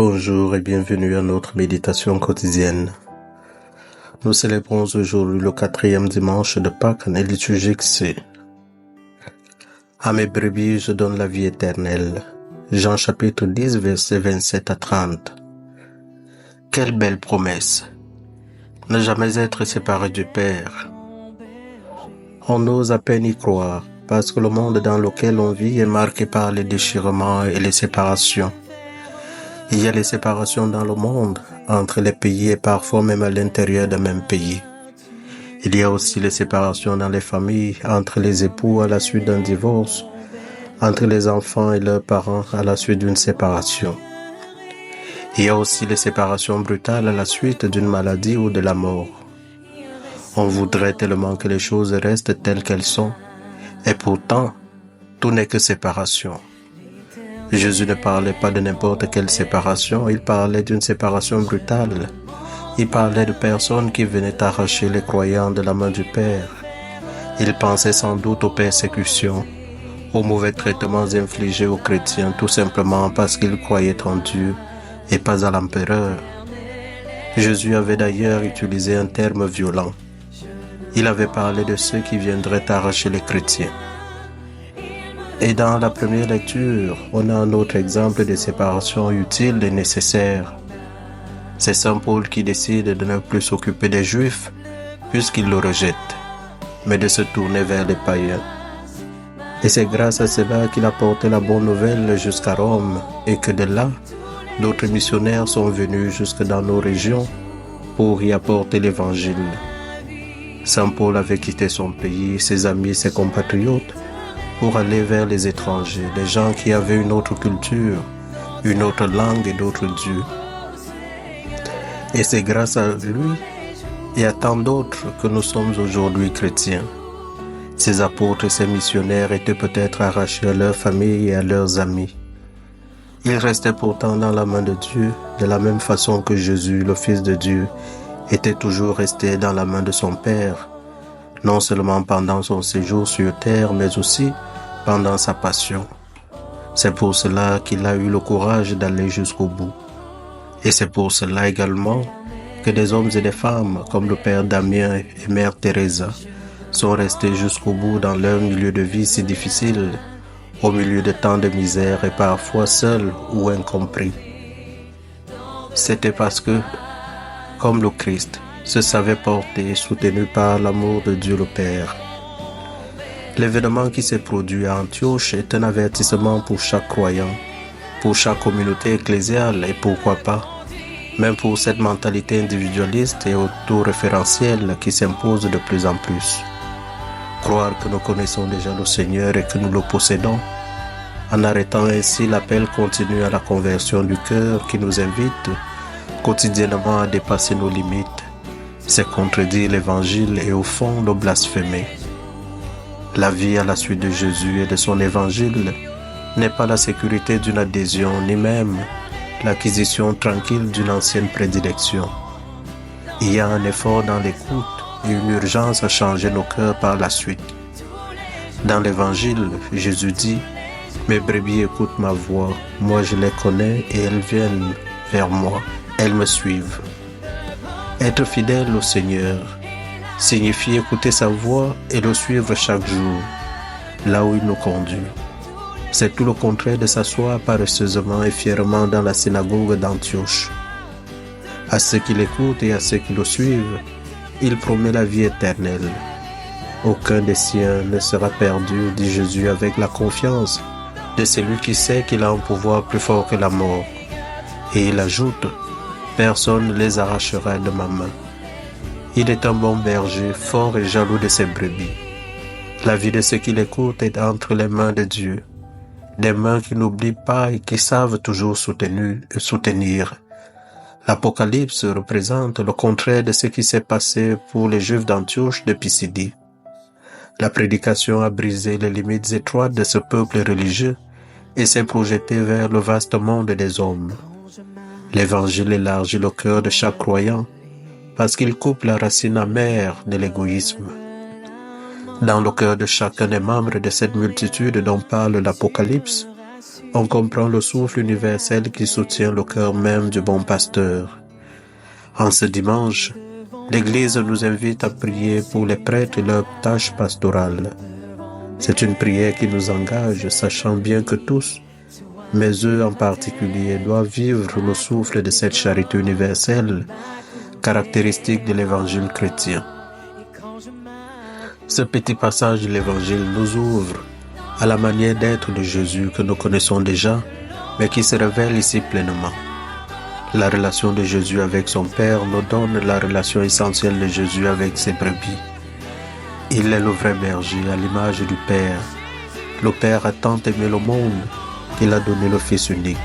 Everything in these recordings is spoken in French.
Bonjour et bienvenue à notre méditation quotidienne. Nous célébrons aujourd'hui le 4e dimanche de Pâques, année liturgique C. À mes brebis, je donne la vie éternelle. Jean chapitre 10, versets 27 à 30. Quelle belle promesse! Ne jamais être séparé du Père. On ose à peine y croire, parce que le monde dans lequel on vit est marqué par les déchirements et les séparations. Il y a les séparations dans le monde, entre les pays et parfois même à l'intérieur d'un même pays. Il y a aussi les séparations dans les familles, entre les époux à la suite d'un divorce, entre les enfants et leurs parents à la suite d'une séparation. Il y a aussi les séparations brutales à la suite d'une maladie ou de la mort. On voudrait tellement que les choses restent telles qu'elles sont, et pourtant, tout n'est que séparation. Jésus ne parlait pas de n'importe quelle séparation, il parlait d'une séparation brutale. Il parlait de personnes qui venaient arracher les croyants de la main du Père. Il pensait sans doute aux persécutions, aux mauvais traitements infligés aux chrétiens tout simplement parce qu'ils croyaient en Dieu et pas à l'empereur. Jésus avait d'ailleurs utilisé un terme violent. Il avait parlé de ceux qui viendraient arracher les chrétiens. Et dans la première lecture, on a un autre exemple de séparation utile et nécessaire. C'est Saint Paul qui décide de ne plus s'occuper des Juifs, puisqu'il le rejette, mais de se tourner vers les païens. Et c'est grâce à cela qu'il a porté la bonne nouvelle jusqu'à Rome, et que de là, d'autres missionnaires sont venus jusque dans nos régions pour y apporter l'Évangile. Saint Paul avait quitté son pays, ses amis, ses compatriotes, pour aller vers les étrangers, des gens qui avaient une autre culture, une autre langue et d'autres dieux. Et c'est grâce à lui et à tant d'autres que nous sommes aujourd'hui chrétiens. Ces apôtres et ces missionnaires étaient peut-être arrachés à leur famille et à leurs amis. Ils restaient pourtant dans la main de Dieu, de la même façon que Jésus, le Fils de Dieu, était toujours resté dans la main de son Père, non seulement pendant son séjour sur terre, mais aussi pendant sa passion. C'est pour cela qu'il a eu le courage d'aller jusqu'au bout. Et c'est pour cela également que des hommes et des femmes, comme le Père Damien et Mère Teresa, sont restés jusqu'au bout dans leur milieu de vie si difficile, au milieu de tant de misère et parfois seuls ou incompris. C'était parce que, comme le Christ, se savait porté et soutenu par l'amour de Dieu le Père. L'événement qui s'est produit à Antioche est un avertissement pour chaque croyant, pour chaque communauté ecclésiale et pourquoi pas, même pour cette mentalité individualiste et auto-référentielle qui s'impose de plus en plus. Croire que nous connaissons déjà le Seigneur et que nous le possédons, en arrêtant ainsi l'appel continu à la conversion du cœur qui nous invite quotidiennement à dépasser nos limites, c'est contredire l'Évangile et au fond le blasphémer. La vie à la suite de Jésus et de son Évangile n'est pas la sécurité d'une adhésion, ni même l'acquisition tranquille d'une ancienne prédilection. Il y a un effort dans l'écoute et une urgence à changer nos cœurs par la suite. Dans l'Évangile, Jésus dit « Mes brebis écoutent ma voix, moi je les connais et elles viennent vers moi, elles me suivent. » Être fidèle au Seigneur signifie écouter sa voix et le suivre chaque jour, là où il nous conduit. C'est tout le contraire de s'asseoir paresseusement et fièrement dans la synagogue d'Antioche. À ceux qui l'écoutent et à ceux qui le suivent, il promet la vie éternelle. Aucun des siens ne sera perdu, dit Jésus avec la confiance de celui qui sait qu'il a un pouvoir plus fort que la mort. Et il ajoute, personne ne les arrachera de ma main. Il est un bon berger, fort et jaloux de ses brebis. La vie de ceux qui l'écoutent est entre les mains de Dieu, des mains qui n'oublient pas et qui savent toujours soutenir. L'Apocalypse représente le contraire de ce qui s'est passé pour les Juifs d'Antioche de Pisidie. La prédication a brisé les limites étroites de ce peuple religieux et s'est projetée vers le vaste monde des hommes. L'Évangile élargit le cœur de chaque croyant parce qu'il coupe la racine amère de l'égoïsme. Dans le cœur de chacun des membres de cette multitude dont parle l'Apocalypse, On comprend le souffle universel qui soutient le cœur même du bon pasteur. En ce dimanche, l'Église nous invite à prier pour les prêtres et leurs tâches pastorales. C'est une prière qui nous engage, sachant bien que tous, mais eux en particulier, doivent vivre le souffle de cette charité universelle, caractéristique de l'Évangile chrétien. Ce petit passage de l'Évangile nous ouvre à la manière d'être de Jésus que nous connaissons déjà, mais qui se révèle ici pleinement. La relation de Jésus avec son Père nous donne la relation essentielle de Jésus avec ses brebis. Il est le vrai berger à l'image du Père. Le Père a tant aimé le monde qu'il a donné le Fils unique.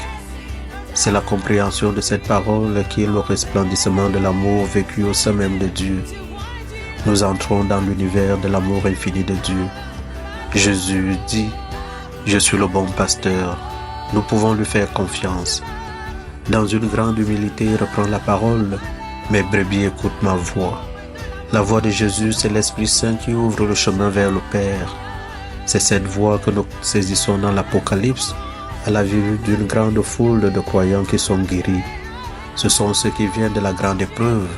C'est la compréhension de cette parole qui est le resplendissement de l'amour vécu au sein même de Dieu. Nous entrons dans l'univers de l'amour infini de Dieu. Jésus dit, « Je suis le bon pasteur ». Nous pouvons lui faire confiance. Dans une grande humilité, il reprend la parole, « Mes brebis écoutent ma voix ». La voix de Jésus, c'est l'Esprit Saint qui ouvre le chemin vers le Père. C'est cette voix que nous saisissons dans l'Apocalypse, à la vue d'une grande foule de croyants qui sont guéris. Ce sont ceux qui viennent de la grande épreuve.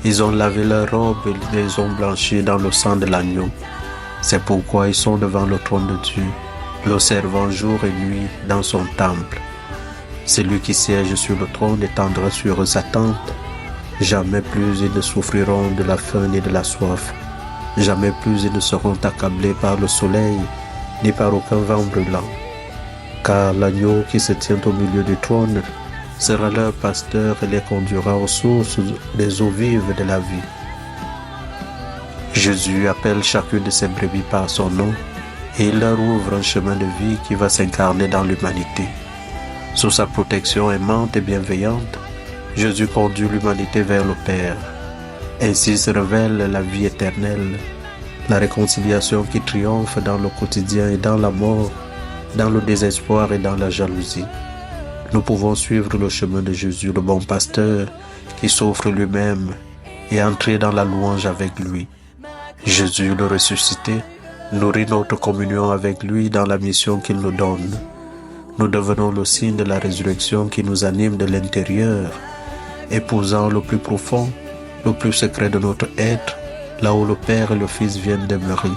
Ils ont lavé leurs robes et les ont blanchis dans le sang de l'agneau. C'est pourquoi ils sont devant le trône de Dieu, l'observant jour et nuit dans son temple. Celui qui siège sur le trône étendra sur eux sa tente. Jamais plus ils ne souffriront de la faim ni de la soif. Jamais plus ils ne seront accablés par le soleil, ni par aucun vent brûlant. Car l'agneau qui se tient au milieu du trône sera leur pasteur et les conduira aux sources des eaux vives de la vie. Jésus appelle chacune de ses brebis par son nom et il leur ouvre un chemin de vie qui va s'incarner dans l'humanité. Sous sa protection aimante et bienveillante, Jésus conduit l'humanité vers le Père. Ainsi se révèle la vie éternelle, la réconciliation qui triomphe dans le quotidien et dans la mort, dans le désespoir et dans la jalousie. Nous pouvons suivre le chemin de Jésus, le bon pasteur, qui s'offre lui-même et entrer dans la louange avec lui. Jésus, le ressuscité, nourrit notre communion avec lui dans la mission qu'il nous donne. Nous devenons le signe de la résurrection qui nous anime de l'intérieur, épousant le plus profond, le plus secret de notre être, là où le Père et le Fils viennent demeurer.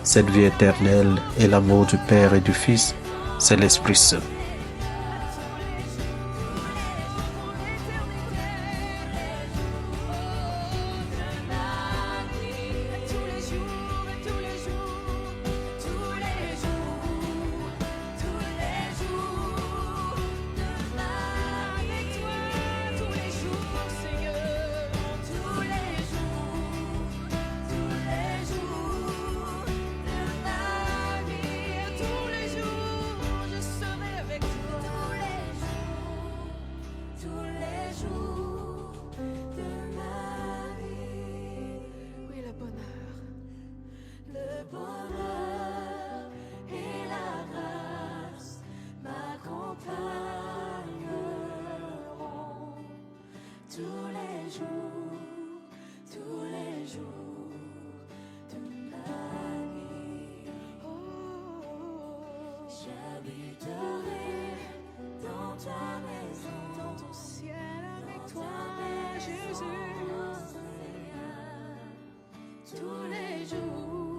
Cette vie éternelle est l'amour du Père et du Fils, c'est l'Esprit Saint. Tous les jours de ma vie. J'habiterai dans ta maison, dans ton ciel avec toi, Jésus, tous les jours.